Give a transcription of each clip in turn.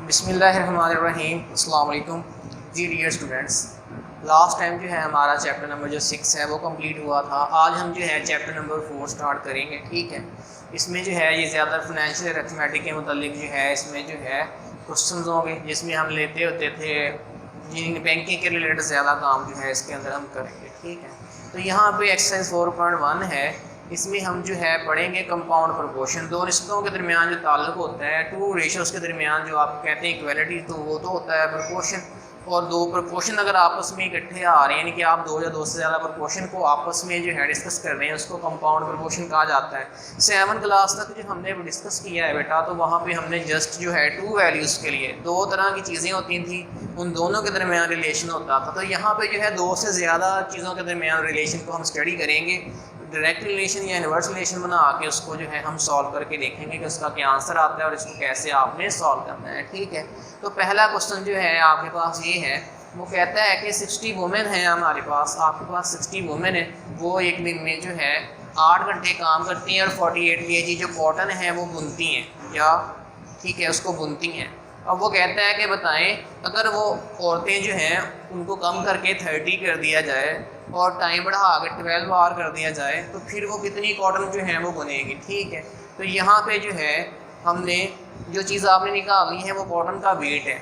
बिस्मिल्लाहिर्रहमानिर्रहीम। अस्सलाम वालेकुम जी डियर स्टूडेंट्स। लास्ट टाइम जो है हमारा चैप्टर नंबर जो 6 है वो कंप्लीट हुआ था। आज हम जो है चैप्टर नंबर 4 स्टार्ट करेंगे। ठीक है, इसमें जो है ये ज़्यादा फाइनेंशियल अरिथमेटिक के मुतालिक जो है इसमें जो है क्वेश्चन होंगे जिसमें हम लेते होते थे जिन बैंकिंग के रिलेटेड ज़्यादा काम जो है इसके अंदर हम करेंगे। ठीक है, तो यहाँ पे एक्सरसाइज 4.1 है, इसमें हम जो है पढ़ेंगे कंपाउंड प्रोपोर्शन। दो रिश्तों के दरमियान जो ताल्लुक होता है, टू रेशियोज़ के दरमियान जो आप कहते हैं इक्वलिटी, तो वो तो होता है प्रोपोर्शन। और दो प्रोपोर्शन अगर आपस में इकट्ठे आ रहे हैं, यानी कि आप दो या दो से ज़्यादा प्रोपोर्शन को आपस में जो है डिस्कस कर रहे हैं, उसको कंपाउंड प्रोपोर्शन कहा जाता है। 7 क्लास तक जो हमने डिस्कस किया है बेटा, तो वहाँ पे हमने जस्ट जो है टू वैल्यूज़ के लिए दो तरह की चीज़ें होती थी, उन दोनों के दरमियान रिलेशन होता था। तो यहाँ पे जो है दो से ज़्यादा चीज़ों के दरमियान रिलेशन को हम स्टडी करेंगे। डायरेक्ट रिलेशन या इन्वर्स रिलेशन बना के उसको जो है हम सॉल्व करके देखेंगे कि उसका क्या आंसर आता है और इसको कैसे आपने सॉल्व करना है। ठीक है, तो पहला क्वेश्चन जो है आपके पास ये है, वो कहता है कि 60 वुमेन हैं हमारे पास, आपके पास 60 वुमेन है, वो एक दिन में जो है 8 घंटे काम करती हैं और 48 kg जो कॉटन है वो बुनती हैं या ठीक है उसको बुनती हैं। अब वो कहता है कि बताएं अगर वो औरतें जो हैं उनको कम करके 30 कर दिया जाए और टाइम बढ़ा के 12 आवर कर दिया जाए तो फिर वो कितनी कॉटन जो है वो बुनेगी। ठीक है, तो यहाँ पे जो है हमने जो चीज़ आपने निकाली है वो कॉटन का वेट है।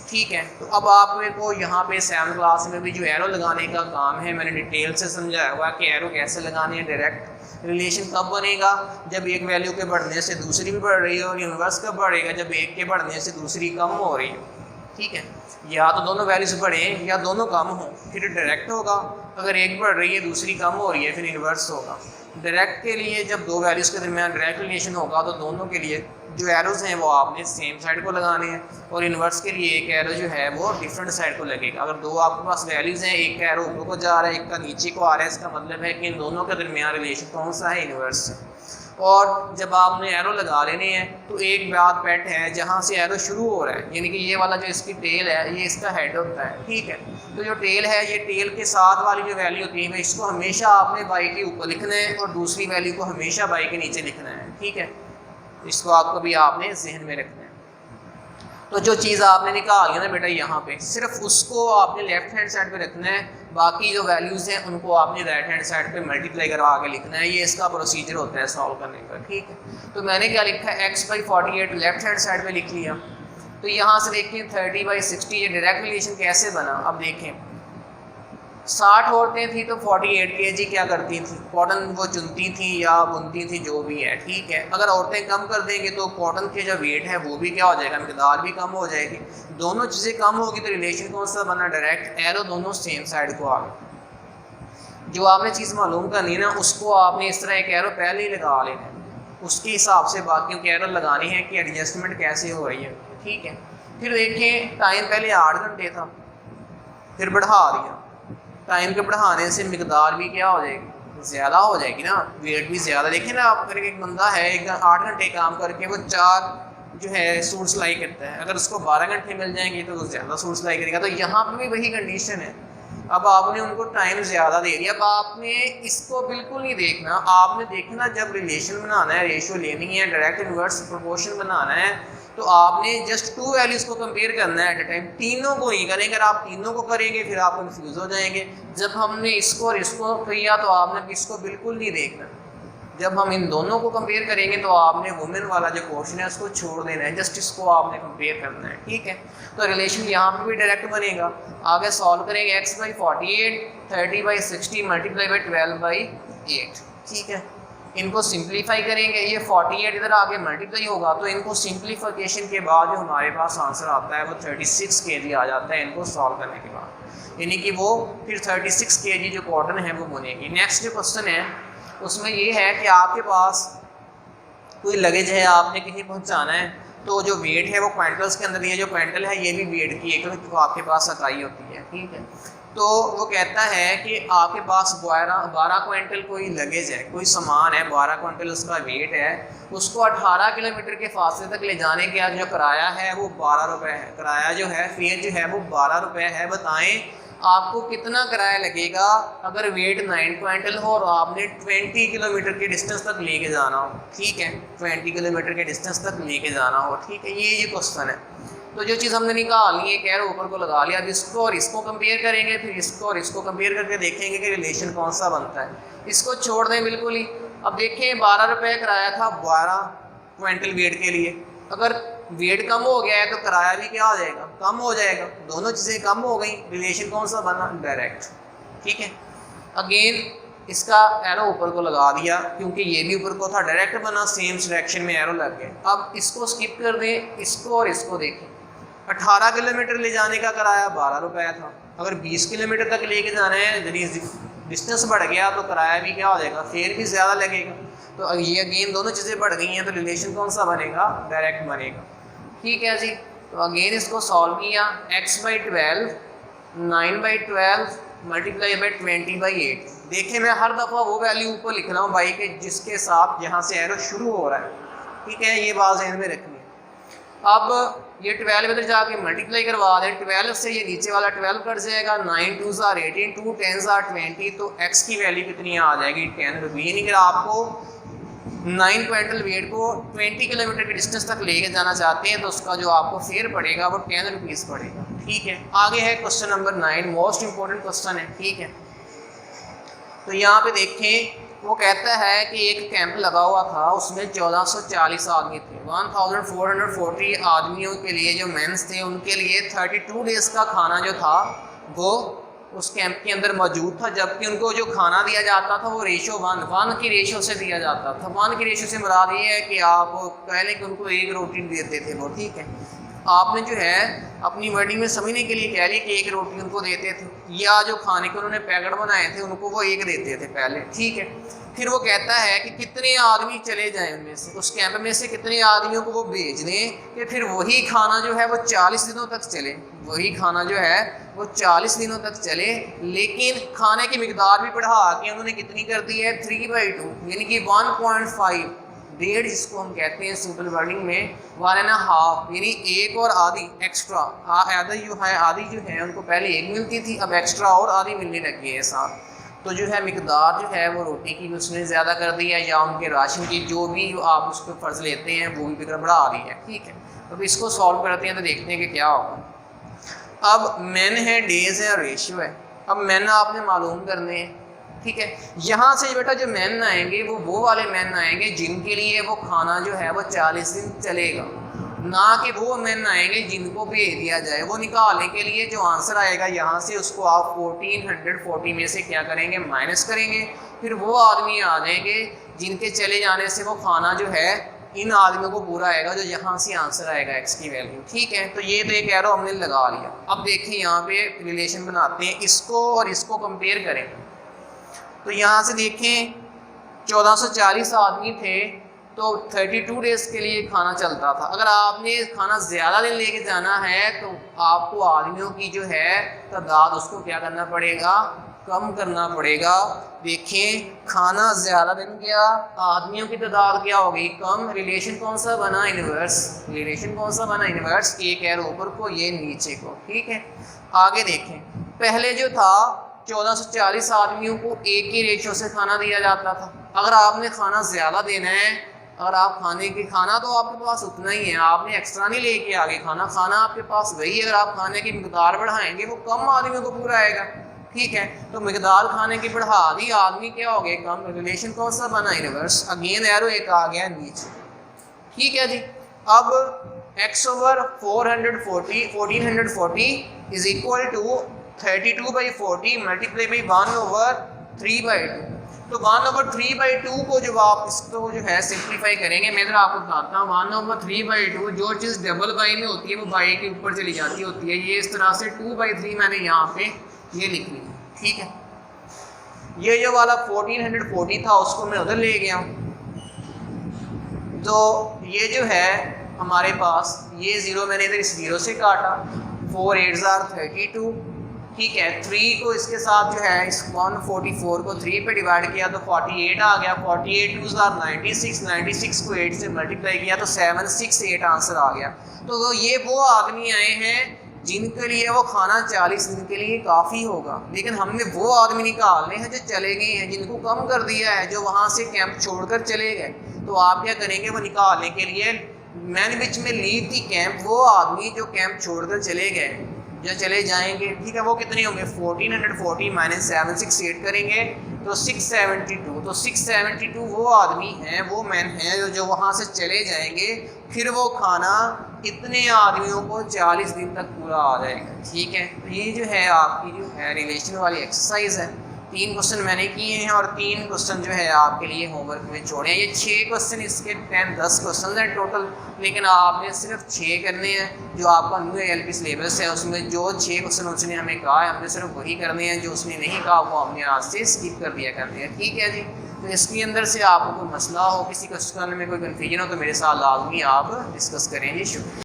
ठीक है, तो अब आपको यहाँ पे 7 क्लास में भी जो एरो लगाने का काम है, मैंने डिटेल से समझाया हुआ कि एरो कैसे लगाने हैं। डायरेक्ट रिलेशन कब बनेगा, जब एक वैल्यू के बढ़ने से दूसरी भी बढ़ रही है, और इन्वर्स कब बढ़ेगा, जब एक के बढ़ने से दूसरी कम हो रही हो। ठीक है, या तो दोनों वैल्यूज बढ़े या दोनों कम हो, फिर डायरेक्ट होगा। अगर एक बढ़ रही है दूसरी कम हो रही है फिर इन्वर्स होगा। डायरेक्ट के लिए जब दो वैल्यूज़ के दरमियान डायरेक्ट रिलेशन होगा तो दोनों के लिए जो एरोज हैं वो आपने सेम साइड को लगाने हैं, और इन्वर्स के लिए एक एरो जो है वो डिफरेंट साइड को लगेगा। अगर दो आपके पास वैल्यूज़ हैं, एक का एरो ऊपर को जा रहा है एक का नीचे को आ रहा है, इसका मतलब है कि इन दोनों के दरमियान रिलेशन कौन सा है, इन्वर्स। और जब आपने एरो लगा लेने हैं तो एक बात पेट है, जहाँ से एरो शुरू हो रहा है, यानी कि ये वाला जो इसकी टेल है ये इसका हेड होता है। ठीक है, तो जो टेल है ये टेल के साथ वाली जो वैल्यू होती है इसको हमेशा आपने बाई के ऊपर लिखना है और दूसरी वैल्यू को हमेशा बाई के नीचे लिखना है। ठीक है, इसको आपको भी आपने जहन में रखना है। तो जो चीज़ आपने निकाली है ना बेटा, यहाँ पे सिर्फ उसको आपने लेफ्ट हैंड साइड पे रखना है, बाकी जो वैल्यूज़ हैं उनको आपने राइट हैंड साइड पे मल्टीप्लाई करवा के लिखना है। ये इसका प्रोसीजर होता है सॉल्व करने का। ठीक है, तो मैंने क्या लिखा है, x/48 लेफ्ट हैंड साइड पे लिख लिया। तो यहाँ से देखें 30/60 ये डायरेक्ट रिलेशन कैसे बना। अब देखें 60 औरतें थी तो 48 kg क्या करती थी, कॉटन वो चुनती थी या बुनती थी, जो भी है। ठीक है, अगर औरतें कम कर देंगे तो कॉटन के जो वेट है वो भी क्या हो जाएगा, मिकदार भी कम हो जाएगी। दोनों चीज़ें कम होगी तो रिलेशन कौन सा बना, डायरेक्ट। एरो दोनों सेम साइड को आ गए। जो आपने चीज़ मालूम करनी है ना उसको आपने इस तरह एक एरो पहले ही लगा लेना है, उसके हिसाब से बाकियों की एरो लगानी है कि एडजस्टमेंट कैसे हो रही है। ठीक है, फिर देखें टाइम पहले 8 घंटे था, फिर बढ़ा दिया। टाइम के बढ़ाने से मिकदार भी क्या हो जाएगी, ज़्यादा हो जाएगी ना, वेट भी ज़्यादा। देखें ना आप, अगर एक बंदा है 8 घंटे काम करके वो 4 जो है सूट सिलाई करता है, अगर उसको 12 घंटे मिल जाएंगे तो वो ज़्यादा सूट सिलाई करेगा। तो यहाँ पर भी वही कंडीशन है। अब आपने उनको टाइम ज़्यादा दे दिया। अब आपने इसको बिल्कुल नहीं देखना, आपने देखना जब रिलेशन बनाना है, रेशियो लेनी है, डायरेक्ट इन्वर्स प्रोपोर्शन बनाना है, तो आपने जस्ट टू वैल्यूज़ को कंपेयर करना है एट अ टाइम। तीनों को नहीं करेंगे, अगर आप तीनों को करेंगे फिर आप कंफ्यूज हो जाएंगे। जब हमने इसको और इसको किया तो आपने इसको बिल्कुल नहीं देखना। जब हम इन दोनों को कंपेयर करेंगे तो आपने वुमेन वाला जो पोर्शन है उसको छोड़ देना है, जस्ट इसको आपने कंपेयर करना है। ठीक है, तो रिलेशन यहाँ पे भी डायरेक्ट बनेगा। आगे सॉल्व करेंगे x/48 30/60 × 12/8। ठीक है, इनको सिंप्लीफाई करेंगे, ये 48 इधर आगे मल्टीप्लाई होगा तो इनको सिंप्लीफिकेशन के बाद जो हमारे पास आंसर आता है वो 36 kg आ जाता है इनको सॉल्व करने के बाद, यानी कि वो फिर 36 kg जो कॉटन है वो बुनेगी। नेक्स्ट जो क्वेश्चन है उसमें ये है कि आपके पास कोई लगेज है, आपने कहीं पहुंचाना है, तो जो वेट है वो क्वांटल्स के अंदर, ये जो क्वांटल है ये भी वेट की एक तो आपके पास इकाई होती है। ठीक है, तो वो कहता है कि आपके पास 12 क्विंटल कोई लगेज है, कोई सामान है, 12 क्विंटल उसका वेट है, उसको 18 किलोमीटर के फासले तक ले जाने का जो किराया है वो 12 रुपये है। किराया जो है, फेयर जो है वो 12 रुपये है। बताएं आपको कितना किराया लगेगा अगर वेट 9 क्विंटल हो और आपने 20 किलोमीटर के डिस्टेंस तक लेके जाना हो। ठीक है, 20 किलोमीटर के डिस्टेंस तक लेके जाना हो। ठीक है, ये क्वेश्चन है। तो जो चीज़ हमने निकाल ली एक एरो ऊपर को लगा लिया, अब इसको और इसको कंपेयर करेंगे, फिर इसको और इसको कंपेयर करके देखेंगे कि रिलेशन कौन सा बनता है। इसको छोड़ दें बिल्कुल ही। अब देखें 12 रुपये किराया था 12 क्विंटल वेट के लिए, अगर वेट कम हो गया है तो किराया भी क्या हो जाएगा, कम हो जाएगा। दोनों चीज़ें कम हो गई, रिलेशन कौन सा बना, डायरेक्ट। ठीक है, अगेन इसका एरो ऊपर को लगा दिया क्योंकि ये भी ऊपर को था, डायरेक्ट बना, सेम डायरेक्शन में एरो लग गए। अब इसको स्किप कर दें, इसको और इसको देखें। 18 किलोमीटर ले जाने का किराया 12 रुपये था, अगर 20 किलोमीटर तक लेके जाना है, डिस्टेंस बढ़ गया तो किराया भी क्या हो जाएगा, फेयर भी ज़्यादा लगेगा। तो ये अगेन दोनों चीज़ें बढ़ गई हैं तो रिलेशन कौन सा बनेगा, डायरेक्ट बनेगा। ठीक है जी, तो अगेन इसको सॉल्व किया, x/12 9/12 मल्टीप्लाई बाई 20/8। देखें मैं हर दफ़ा वो वैल्यू ऊपर लिख रहा हूँ बाई के जिसके साथ जहाँ से एरो शुरू हो रहा है। ठीक है, ये बात ध्यान में रखनी है। अब ये 12 इधर जाके मल्टीप्लाई करवा दें, 12 से ये नीचे वाला 12 कट जाएगा, 9 2 18 2 10 20, तो x की वैल्यू कितनी आ जाएगी, 10 रुपये। यानी कि आपको 9 क्विंटल वेट को 20 किलोमीटर की डिस्टेंस तक लेके जाना चाहते हैं तो उसका जो आपको फेयर पड़ेगा वो 10 रुपीज़ पड़ेगा। ठीक है, आगे है question number 9, most important question है। ठीक है, तो यहाँ पे देखें वो कहता है कि एक कैंप लगा हुआ था, उसमें 1440 आदमी थे। 1440 आदमियों के लिए जो मेंस थे उनके लिए 32 डेज़ का खाना जो था वो उस कैंप के अंदर मौजूद था, जबकि उनको जो खाना दिया जाता था वो रेशो 1 की रेशो से दिया जाता था। 1 की रेशो से मुराद ये है कि आप पहले कि उनको एक रोटी देते थे वो। ठीक है, आपने जो है अपनी वर्डिंग में समझने के लिए कह लिया कि एक रोटी उनको देते थे, या जो खाने के उन्होंने पैकेट बनाए थे उनको वो एक देते थे पहले। ठीक है, फिर वो कहता है कि कितने आदमी चले जाएं उनमें से, उस कैंप में से कितने आदमियों को वो भेज दें कि फिर वही खाना जो है वो 40 दिनों तक चले, वही खाना जो है वो 40 दिनों तक चले। लेकिन खाने की मिकदार भी बढ़ा के उन्होंने कितनी कर दी है, 3/2, यानी कि 1.5, डेढ़ जिसको हम कहते हैं सिंपल वर्डिंग में 1.5, यानी एक और आधी एक्स्ट्रा। आधी जो है उनको पहले एक मिलती थी, अब एक्स्ट्रा और आधी मिलने लग गई है साथ। तो जो है मिकदार जो है वो रोटी की भी उसने ज़्यादा कर दी है, या उनके राशन की जो भी आप उस पर फ़र्ज लेते हैं वो भी फिक्र बढ़ा दी है। ठीक है, तो इसको सॉल्व करते हैं तो देखते हैं कि क्या होगा। अब मैन है, डेज है, रेशियो है। अब मैन आपने मालूम करने हैं। ठीक है, यहाँ से बेटा जो मैन आएंगे वो वाले मैन आएंगे जिनके लिए वो खाना जो है वो 40 दिन चलेगा, ना कि वो मैन आएंगे जिनको भेज दिया जाए। वो निकालने के लिए जो आंसर आएगा यहाँ से उसको आप 1440 में से क्या करेंगे, माइनस करेंगे। फिर वो आदमी आ जाएंगे जिनके चले जाने से वो खाना जो है इन आदमियों को पूरा आएगा, जो यहाँ से आंसर आएगा x की वैल्यू। ठीक है, तो ये तो एक एरो हमने लगा लिया। अब देखिए यहाँ पे रिलेशन बनाते हैं, इसको और इसको कंपेयर करें। तो यहाँ से देखें 1440 आदमी थे तो 32 डेज़ के लिए खाना चलता था। अगर आपने खाना ज़्यादा दिन लेके जाना है तो आपको आदमियों की जो है तादाद उसको क्या करना पड़ेगा, कम करना पड़ेगा। देखें खाना ज़्यादा दिन गया, आदमियों की तादाद क्या हो गई, कम। रिलेशन कौन सा बना, इन्वर्स। रिलेशन कौन सा बना, इन्वर्स। एक एरो ऊपर को, ये नीचे को। ठीक है, आगे देखें पहले जो था 1440 आदमियों को एक ही रेशो से खाना दिया जाता था। अगर आपने खाना ज़्यादा देना है, अगर आप खाना तो आपके पास उतना ही है, आपने एक्स्ट्रा नहीं लेके आगे खाना आपके पास वही। अगर आप खाने की मिकदार बढ़ाएंगे वो कम आदमियों को पूरा आएगा। ठीक है, तो मिकदार खाने की बढ़ा दी, आदमी क्या हो गए, कम। रिलेशन कौन सा बना, इनवर्स। अगेन एरो एक आ गया नीचे। ठीक है जी, अब x/440 1440 is equal to 32/40 multiply by 1/3/2। तो 1/3/2 को जब आप इसको जो है सिंप्लीफाई करेंगे, मैं तो आपको बताता हूँ 1/3/2 जो चीज़ डबल बाई में होती है वो बाई के ऊपर चली जाती होती है। ये इस तरह से 2/3 मैंने यहाँ पे ये लिख ली। ठीक है, ये जो वाला 1440 था उसको मैं उधर ले गया हूँ, तो ये जो है हमारे पास ये ज़ीरो मैंने इधर इस ज़ीरो से काटा, 4 8 32। ठीक है, 3 को इसके साथ जो है इस 144 को 3 पे डिवाइड किया तो 48 आ गया। 48 2 96, 96 को 8 से मल्टीप्लाई किया तो 768 आंसर आ गया। तो ये वो आदमी आए हैं जिनके लिए वो खाना 40 दिन के लिए काफ़ी होगा, लेकिन हमने वो आदमी निकालने हैं जो चले गए हैं, जिनको कम कर दिया है, जो वहाँ से कैंप छोड़कर चले गए। तो आप क्या करेंगे, वो निकालने के लिए मैंने बीच में ली थी कैंप, वो आदमी जो कैंप छोड़कर चले गए या चले जाएंगे, ठीक है, वो कितने होंगे 1440 माइनस 768 करेंगे तो 672। तो 672 वो आदमी हैं, वो मैन हैं जो वहाँ से चले जाएंगे, फिर वो खाना इतने आदमियों को 40 दिन तक पूरा आ जाएगा। ठीक है, तो ये जो है आपकी जो है रिलेशन वाली एक्सरसाइज है। 3 क्वेश्चन मैंने किए हैं और 3 क्वेश्चन जो है आपके लिए होमवर्क में छोड़े हैं। ये 6 क्वेश्चन, इसके 10 क्वेश्चन हैं टोटल, लेकिन आपने सिर्फ 6 करने हैं। जो आपका न्यू एलपी सिलेबस है उसमें जो 6 क्वेश्चन उसने हमें कहा है, हमने सिर्फ वही करने हैं, जो उसने नहीं कहा वो हमने आज से स्किप कर दिया करते हैं। ठीक है जी, तो इसके अंदर से आपको कोई मसला हो, किसी क्वेश्चन में कोई कन्फ्यूजन हो तो मेरे साथ लाजमी आप डिस्कस करें जी। शुक्रिया।